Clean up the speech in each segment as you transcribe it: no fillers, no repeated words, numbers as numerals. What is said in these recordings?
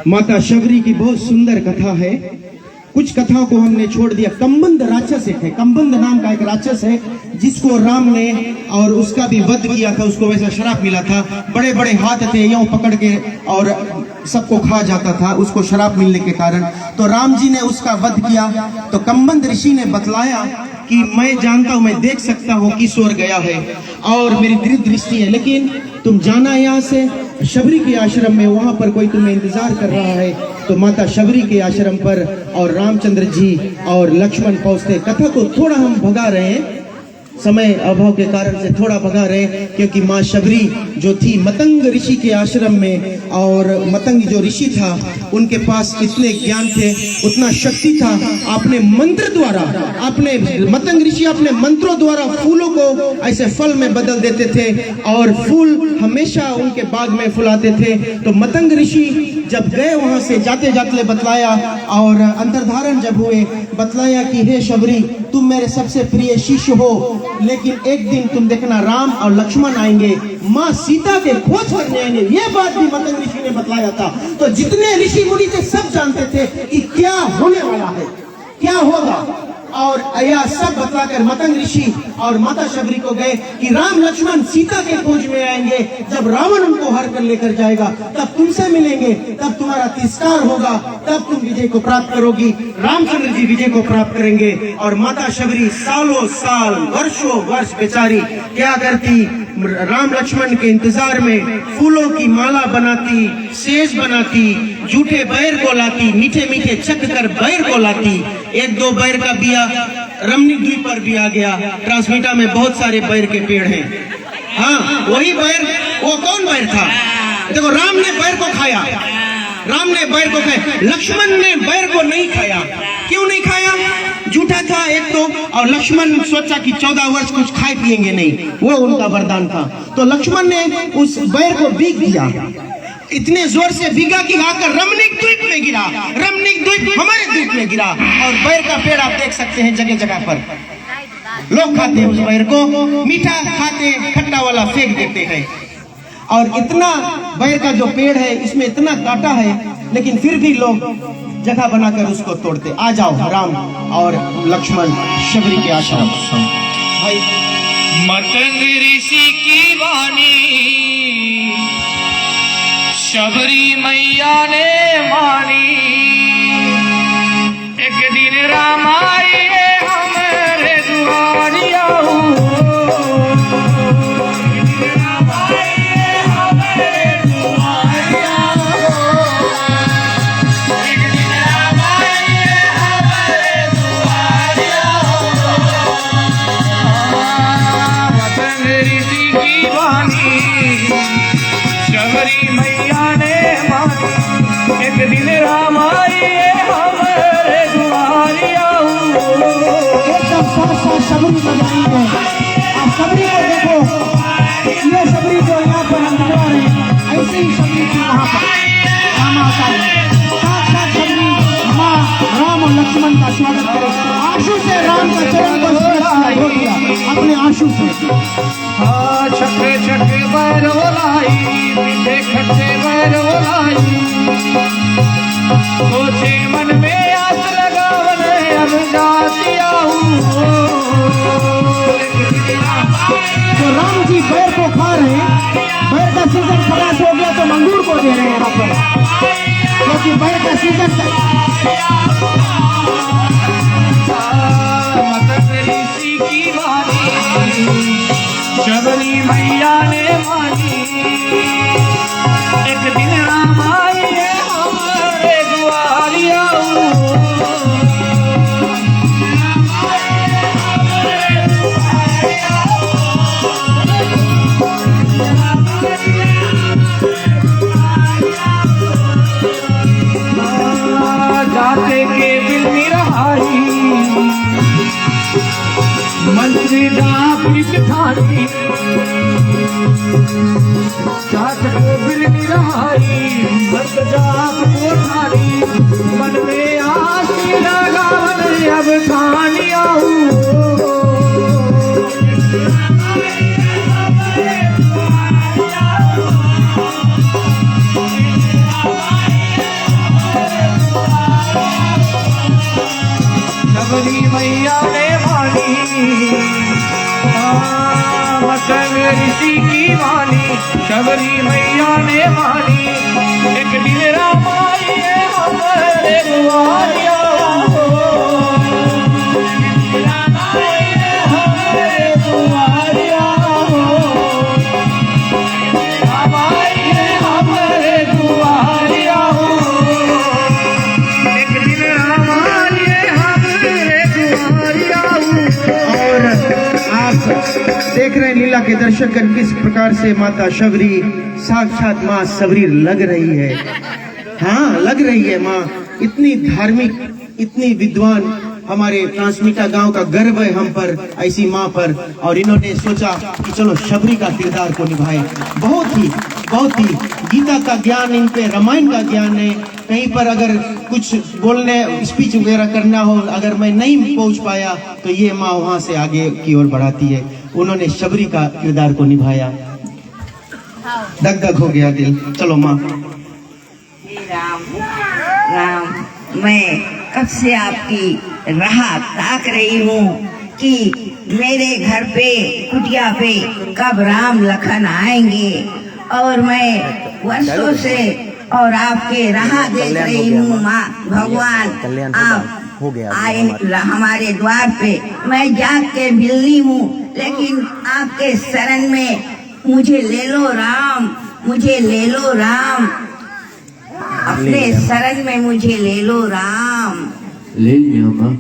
माता शबरी की बहुत सुंदर कथा है। कुछ कथाओं को हमने छोड़ दिया। कम्बंद राक्षस एक है, कम्बंद नाम का एक राक्षस है जिसको राम ने और उसका भी वध किया था। उसको वैसा श्राप मिला था, बड़े बड़े हाथ थे, यूं पकड़ के और सबको खा जाता था उसको श्राप मिलने के कारण। तो राम जी ने उसका वध किया। तो कम्बंद ऋषि ने बतलाया कि मैं जानता हूं, मैं देख सकता हूं कि स्वर गया है और मेरी दृढ़ दृष्टि है, लेकिन तुम जाना यहाँ से शबरी के आश्रम में, वहां पर कोई तुम्हें इंतजार कर रहा है। तो माता शबरी के आश्रम पर और रामचंद्र जी और लक्ष्मण पहुंचते। कथा को थोड़ा हम भगा रहे हैं, समय अभाव के कारण से थोड़ा भगा रहे, क्योंकि माँ शबरी जो थी मतंग ऋषि के आश्रम में, और मतंग जो ऋषि था उनके पास इतने ज्ञान थे, उतना शक्ति था। अपने मंत्र द्वारा, अपने मतंग ऋषि अपने मंत्रों द्वारा फूलों को ऐसे फल में बदल देते थे और फूल हमेशा उनके बाग में फुलाते थे। तो मतंग ऋषि जब गए वहां से, जाते जाते बतलाया और अंतर्धारण जब हुए, बतलाया कि हे शबरी, तुम मेरे सबसे प्रिय शिष्य हो, लेकिन एक दिन तुम देखना राम और लक्ष्मण आएंगे, माँ सीता के खोज करने आएंगे। ये बात भी मतंग ऋषि ने बतलाया था। तो जितने ऋषि मुनि थे सब जानते थे कि क्या होने वाला है, क्या होगा। और यह सब बतलाकर मतंग ऋषि और माता शबरी को गए कि राम लक्ष्मण सीता के खोज में आएंगे। जब रावण उनको हर कर लेकर जाएगा तब तुमसे मिलेंगे, तब तुम्हारा तिरस्कार होगा, तब तुम विजय को प्राप्त करोगी। रामचंद्र जी विजय को प्राप्त करेंगे। और माता शबरी सालों साल, वर्षों वर्ष बेचारी क्या करती, राम लक्ष्मण के इंतजार में फूलों की माला बनाती, सेज बनाती, झूठे बैर को लाती, मीठे मीठे चख कर बैर को लाती। एक दो बैर का बिया रमणीक द्वीप पर भी आ गया। ट्रांसमीटा में बहुत सारे बैर के पेड़ हैं। हाँ, वही बैर, वो कौन बैर था? देखो, राम ने बैर को खाया, राम ने बैर को खाया, लक्ष्मण ने बैर को नहीं खाया। क्यों नहीं खाया? झूठा था एक तो, और लक्ष्मण सोचा कि 14 वर्ष कुछ खाए पिएंगे नहीं, वो उनका वरदान था। तो लक्ष्मण ने उस बैर को बीग दिया, इतने जोर से भीगा कि आकर रमणीक द्वीप में गिरा। रमणीक द्वीप हमारे द्वीप में गिरा और बैर का पेड़ आप देख सकते हैं जगह जगह पर। लोग खाते हैं उस बैर को, मीठा खाते, खट्टा वाला फेंक देते हैं। और इतना बैर का जो पेड़ है इसमें इतना कांटा है, लेकिन फिर भी लोग जगह बनाकर उसको तोड़ते। आ जाओ राम और लक्ष्मण शबरी के आश्रम। भाई, मतंग ऋषि की वाणी शबरी मैया ने मानी। एक दिन राम आए हमारे दुआरिया, राम आए हमारे दुआरिया, एक दिन राम आए हमारे दुआरिया। मतंग ऋषि की वाणी शबरी मैया ने मानी। एक दिन राम आए हमारे दुआरिया। एकदम साथ शबरी बजाई है। आप शबरी को देखो, ये शबरी जो यहाँ पर हम दिखा रहे हैं, ऐसे ही शबरी थी वहाँ पर रामावतार में। साथ शबरी माँ राम और लक्ष्मण का स्वागत करे, आंसू से राम का चरण को स्पर्श किया अपने आंसू से। हाँ, छके छके बैर बोलाई, मीठे खट्टे बैर बोलाई। सोचे मन में आस लगावने अब जाती आऊं। तो राम जी बैर को खा रहे हैं, बैर का सीजन खलास हो गया तो मंगूर को दे रहे हैं यहाँ पर, क्योंकि बैर का सीजन मतंग ऋषि की वाणी शबरी मैया ने मानी। एक दिन राम आए हमारे दुआरिया। आई भक्त जाप कोठारी मन में आस लगावन अब ठानी आऊं शबरी मैया ने मानी मतंग ऋषि की मानी शबरी मैया ने मानी एक दिन राम आइए हमारे दुआरिया राम आइए हमारे दुआरिया राम आइए हमारे दुआरिया एक दिन राम आइए हमारे दुआरिया। और आप देख रहे हैं लीला के दर्शकगण किस प्रकार से माता शबरी साक्षात माँ सबरी लग रही है। हाँ, लग रही है माँ। इतनी धार्मिक, इतनी विद्वान, हमारे ट्रांसमीटा गांव का गर्व है हम पर, ऐसी माँ पर। और इन्होंने सोचा कि चलो शबरी का किरदार को निभाए। बहुत ही गीता का ज्ञान इन पे, रामायण का ज्ञान है। कहीं पर अगर कुछ बोलने, स्पीच वगैरह करना हो, अगर मैं नहीं पहुंच पाया तो ये माँ वहां से आगे की ओर बढ़ाती है। उन्होंने शबरी का किरदार को निभाया। दग दग हो गया दिल। चलो माँ। राम, मैं कब से आपकी राह ताक रही हूँ कि मेरे घर पे, कुटिया पे कब राम लखन आएंगे। और मैं वर्षों से और आपके राह देख रही हूँ माँ भगवान। आप आए हमारे द्वार पे, मैं जाग के बिल्ली हूँ, लेकिन आपके शरण में मुझे ले लो राम, मुझे ले लो राम, अपने शरण में मुझे ले लो राम। ले लिया माँ।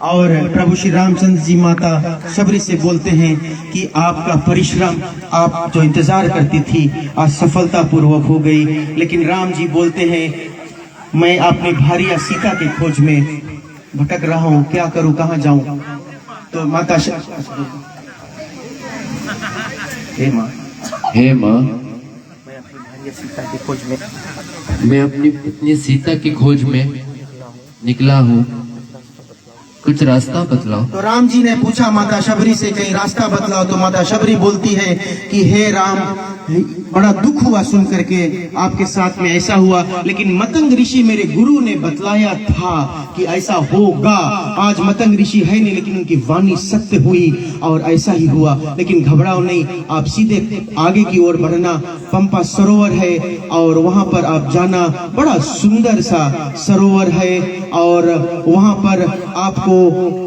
और प्रभु श्री रामचंद्र जी माता शबरी से बोलते हैं कि आपका परिश्रम, आप जो इंतजार करती थी, आज सफलता पूर्वक हो गई। लेकिन राम जी बोलते हैं, मैं अपनी भार्या सीता के खोज में भटक रहा हूँ, क्या करूँ, कहाँ जाऊँ। तो माता हे माँ, हे माँ, मैं अपनी भार्या सीता की खोज में, मैं अपनी पत्नी सीता की खोज में निकला हूँ, कुछ रास्ता बतलाओ। तो राम जी ने पूछा माता शबरी से, कहीं रास्ता बतलाओ। तो माता शबरी बोलती है कि हे राम, बड़ा दुख हुआ सुन करके आपके साथ में ऐसा हुआ, लेकिन मतंग ऋषि मेरे गुरु ने बतलाया था कि ऐसा होगा। आज मतंग ऋषि है नहीं, लेकिन उनकी वाणी सत्य हुई और ऐसा ही हुआ। लेकिन घबराओ नहीं, आप सीधे आगे की ओर बढ़ना। पंपा सरोवर है और वहां पर आप जाना। बड़ा सुंदर सा सरोवर है और वहां पर आपको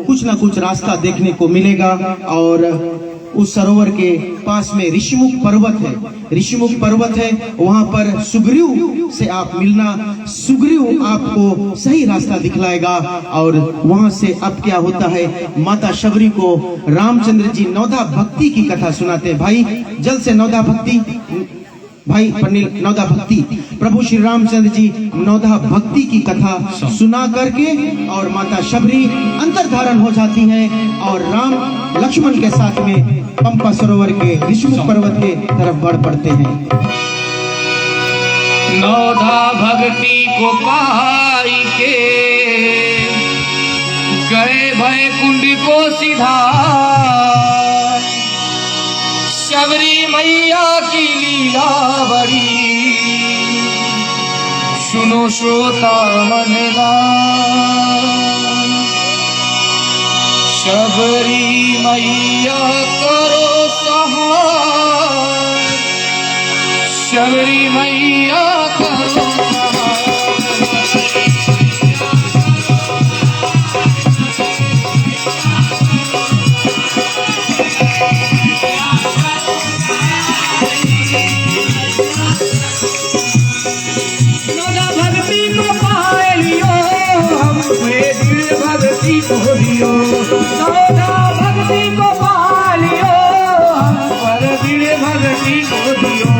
कुछ ना कुछ रास्ता देखने को मिलेगा। और उस सरोवर के पास में ऋषिमुख पर्वत है, ऋषिमुख पर्वत है, वहां पर सुग्रीव से आप मिलना। सुग्रीव आपको सही रास्ता दिखलाएगा। और वहां से अब क्या होता है, माता शबरी को रामचंद्र जी नौदा भक्ति की कथा सुनाते हैं। भाई जल्द से नौदा भक्ति, भाई पन्नील नौदा भक्ति। प्रभु श्री रामचंद्र जी नौदा भक्ति की कथा सुना करके और माता शबरी अंतर्धारण हो जाती है और राम लक्ष्मण के साथ में पंपा सरोवर के ऋषिमुख पर्वत के तरफ बढ़ पड़ते हैं। नौधा भक्ति को पाई के गए भय कुंड को सीधा, शबरी मैया की लीला बड़ी सुनो श्रोता मनना। शबरी मैया करो सहाय, शबरी मैया करो दियो, सौदा भक्ति को पा लियो, हम पर दृढ़ भक्ति को दियो।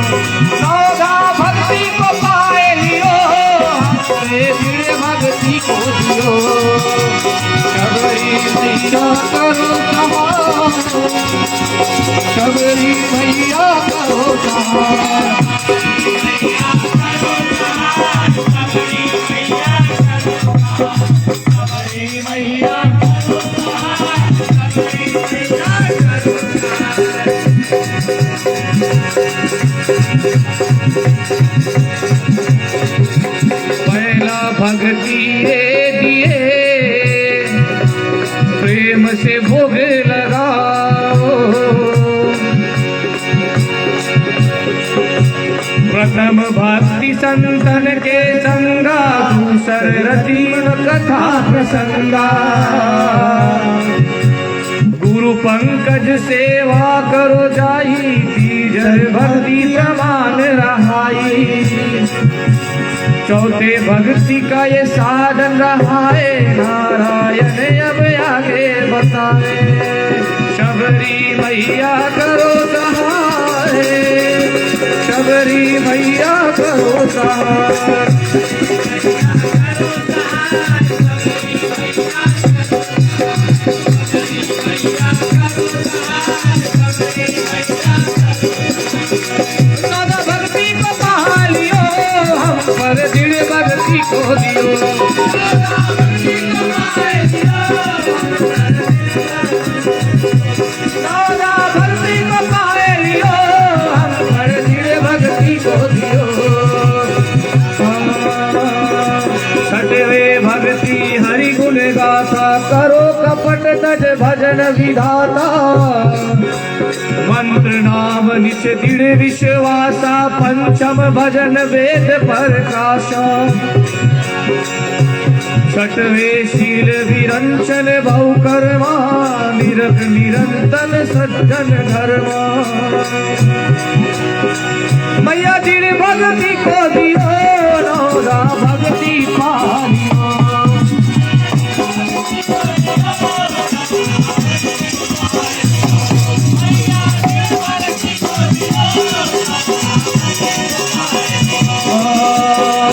सौदा भक्ति को पाए लियो, हम पर दृढ़ भक्ति को दियो। शबरी मैया करो सहाय, शबरी मैया करो सहाय। पहला भक्ति ये दिए प्रेम से भोग लगाओ, प्रथम भक्ति संतन के संगा, दूसर रतीन कथा प्रसंगा। गुरु पंकज सेवा करो जाई, तीजर भक्ति समान रहाई। चौथे भक्ति का ये साधन रहा है, नारायण अब आगे बताए। शबरी मैया करो सहाय, शबरी मैया करो सहाय। दादा भक्ति को पा लियो, हम पर दृढ़ भक्ति को दियो। दादा भक्ति को पा लियो, हम पर दृढ़ भक्ति को दियो। छठवे भक्ति हरि गुण गाथा, करो कपट तज भजन विधाता। मंत्र नाम निच दृढ़ विश्वासा, पंचम भजन वेद प्रकाशा। छठवे शील विरंचन बहु कर्मा, निरख निरंतन सज्जन धर्मा। मैया दृढ़ भक्ति को दियो, नौरा भक्ति पालियो।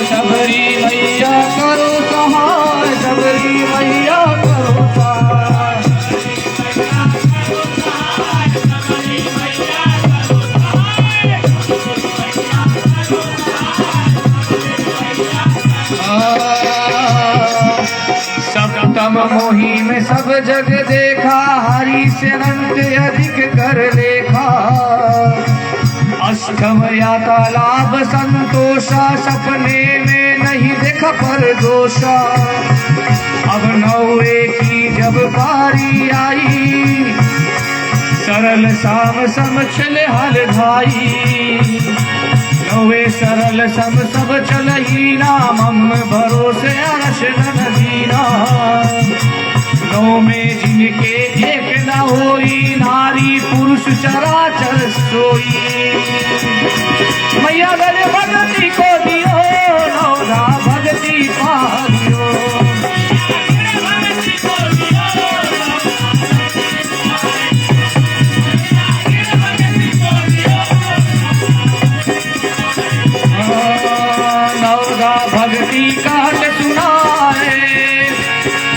शबरी मैया करो सहाय, शबरी मैया करो सहाय। सप्तम मोही में सब जग देखा, हरि से अनंत अधिक कर लेखा। अष्टम याता लाभ संतोषा, सपने में नहीं देखा पर दोषा। अब नौवे की जब बारी आई, सरल शाम सम चले हल भाई। नौवे सरल सम सब चलही नाम, हम भरोसे अरश नदीना। नौ में जिनके एक न होई, नारी पुरुष चराचर सोई। मैया गले भक्ति को दियो, नौरा भक्ति पालियो। नौरा भक्ति काट सुनाए,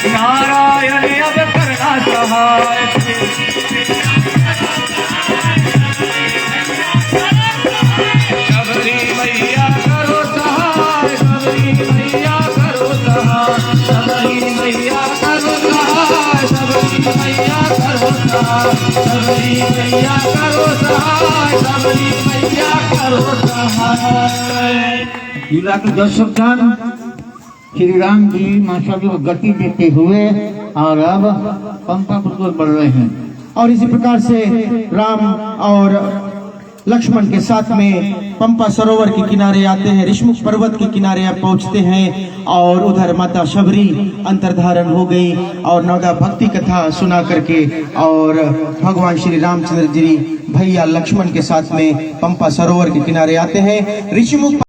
नारायण अब करना सहाय। शबरी मैया करो सहाय, शबरी मैया करो सहाय। शबरी मैया करो सहाय, शबरी मैया करो सहाय। शबरी मैया करो सहाय, शबरी मैया करो सहाय। जिला के दर्शक जन श्री राम जी माशाअल्लाह को गति देते हुए और अब पंपापुर को बढ़ रहे हैं। और इसी प्रकार से राम और लक्ष्मण के साथ में पंपा सरोवर के किनारे आते हैं, ऋषमुख पर्वत के किनारे आप पहुंचते हैं। और उधर माता शबरी अंतर्धारण हो गई और नवदा भक्ति कथा सुना करके और भगवान श्री रामचंद्र जी भैया लक्ष्मण के साथ में पंपा सरोवर के किनारे आते हैं। ऋषमुख